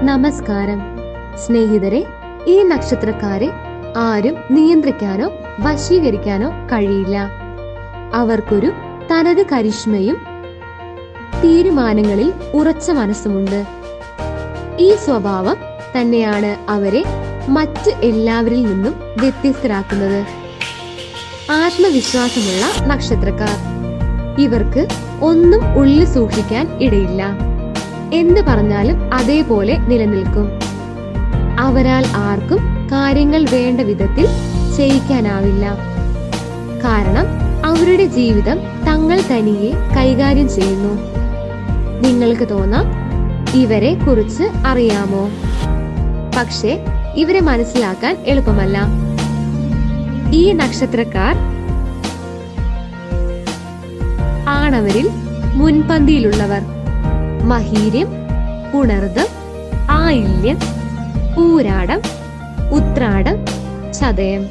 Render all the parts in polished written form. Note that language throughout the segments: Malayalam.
നമസ്കാരം സ്നേഹിതരെ, ഈ നക്ഷത്രക്കാരെ ആരും നിയന്ത്രിക്കാനോ വശീകരിക്കാനോ കഴിയില്ല. അവർക്കൊരു തനത് കരിഷ്മയും തീരുമാനങ്ങളിൽ ഉറച്ച മനസ്സുമുണ്ട്. ഈ സ്വഭാവം തന്നെയാണ് അവരെ മറ്റ് എല്ലാവരിൽ നിന്നും വ്യത്യസ്തരാക്കുന്നത്. ആത്മവിശ്വാസമുള്ള നക്ഷത്രക്കാർ. ഇവർക്ക് ഒന്നും ഉള്ളിൽ സൂക്ഷിക്കാൻ ഇടയില്ല. എന്ത് പറഞ്ഞാലും അതേപോലെ നിലനിൽക്കും. അവരാൽ ആർക്കും കാര്യങ്ങൾ വേണ്ട വിധത്തിൽ ചെയ്യിക്കാനാവില്ല. കാരണം അവരുടെ ജീവിതം തങ്ങൾ തനിയെ കൈകാര്യം ചെയ്യുന്നു. നിങ്ങൾക്ക് തോന്നാം, ഇവരെ കുറിച്ച് അറിയാമോ? പക്ഷേ ഇവരെ മനസ്സിലാക്കാൻ എളുപ്പമല്ല. ഈ നക്ഷത്രക്കാർ ആണവരിൽ മുൻപന്തിയിലുള്ളവർ. മഹീരം, പുണർദം, ആയില്യം, പൂരാടം, ഉത്രാടം, ചതയം.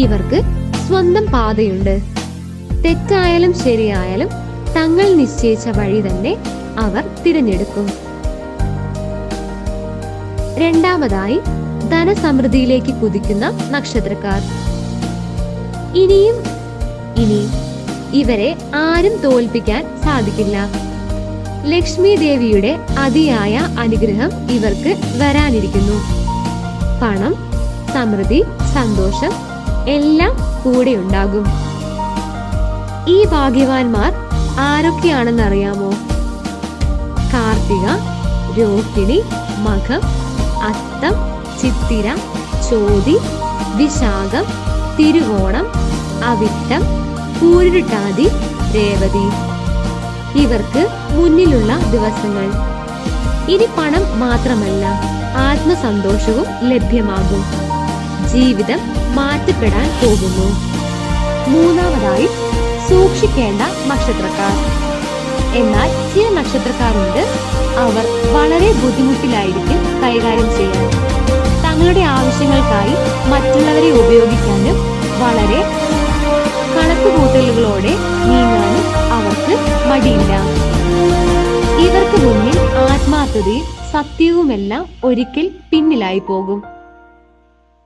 ഇവർക്ക് സ്വന്തം പാതയുണ്ട്. തെറ്റായാലും ശരിയായാലും തങ്ങൾ നിശ്ചയിച്ച വഴി തന്നെ അവർ തിരഞ്ഞെടുക്കും. രണ്ടാമതായി, ധനസമൃദ്ധിയിലേക്ക് കുതിക്കുന്ന നക്ഷത്രക്കാർ. ഇനി ഇവരെ ആരും തോൽപ്പിക്കാൻ സാധിക്കില്ല. ലക്ഷ്മി ദേവിയുടെ അതിയായ അനുഗ്രഹം ഇവർക്ക് വരാനിരിക്കുന്നു. പണം, സമൃദ്ധി, സന്തോഷം എല്ലാം കൂടെ ഉണ്ടാകും. ഈ ഭാഗ്യവാന്മാർ ആരൊക്കെയാണെന്ന് അറിയാമോ? കാർത്തിക, രോഹിണി, മകം, അത്തം, ചിത്തിര, ചോതി, വിശാഖം, തിരുവോണം, അവിട്ടം, പൂരുരുട്ടാതി, രേവതി. ഇവർക്ക് മുന്നിലുള്ള ദിവസങ്ങൾ. ഇനി പണം മാത്രമല്ല, ആത്മസന്തോഷവും ലഭ്യമാകും. ജീവിതം മാറ്റപ്പെടാൻ പോകുന്നു. മൂന്നാമതായി, സൂക്ഷിക്കേണ്ട നക്ഷത്രക്കാർ. എന്നാൽ ചില നക്ഷത്രക്കാരുണ്ട്, അവർ വളരെ ബുദ്ധിമുട്ടിലായിരിക്കും കൈകാര്യം ചെയ്യാൻ. തങ്ങളുടെ ആവശ്യങ്ങൾക്കായി മറ്റുള്ളവരെ ഉപയോഗിക്കാനും വളരെ കണക്കുകൂട്ടലുകളോടെ നീങ്ങാനും അവർക്ക് മടിയില്ല. ഇവർക്ക് മുന്നിൽ ആത്മാർത്ഥതയും സത്യവുമെല്ലാം ഒരിക്കൽ പിന്നിലായി പോകും.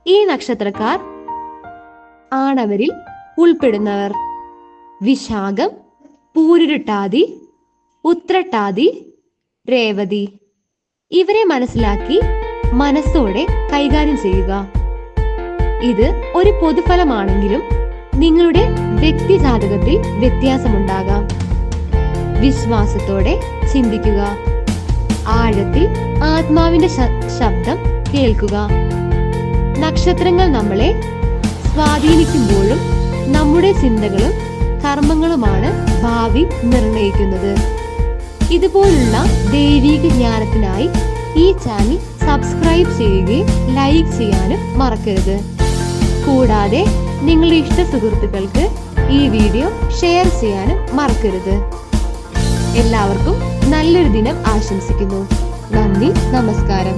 ഈ നക്ഷത്രക്കാർ ആണവരിൽ ഉൾപ്പെടുന്നവർ. വിശാഖം, പൂരുരുട്ടാതി, ഉത്രട്ടാതി, രേവതി. ഇവരെ മനസ്സിലാക്കി മനസ്സോടെ കൈകാര്യം ചെയ്യുക. ഇത് ഒരു പൊതുഫലമാണെങ്കിലും നിങ്ങളുടെ വ്യക്തി ജാതകത്തിൽ വ്യത്യാസമുണ്ടാകാം. വിശ്വാസത്തോടെ ചിന്തിക്കുക. ആഴത്തിൽ ആത്മാവിന്റെ ശബ്ദം കേൾക്കുക. നക്ഷത്രങ്ങൾ നമ്മളെ സ്വാധീനിക്കുമ്പോഴും നമ്മുടെ ചിന്തകളും കർമ്മങ്ങളുമാണ് ഭാവി നിർണയിക്കുന്നത്. ഇതുപോലുള്ള ദൈവിക ജ്ഞാനത്തിനായി ഈ ചാനൽ സബ്സ്ക്രൈബ് ചെയ്യുകയും ലൈക്ക് ചെയ്യാനും മറക്കരുത്. കൂടാതെ നിങ്ങളുടെ ഇഷ്ട സുഹൃത്തുക്കൾക്ക് ഈ വീഡിയോ ഷെയർ ചെയ്യാനും മറക്കരുത്. എല്ലാവർക്കും നല്ലൊരു ദിനം ആശംസിക്കുന്നു. നന്ദി, നമസ്കാരം.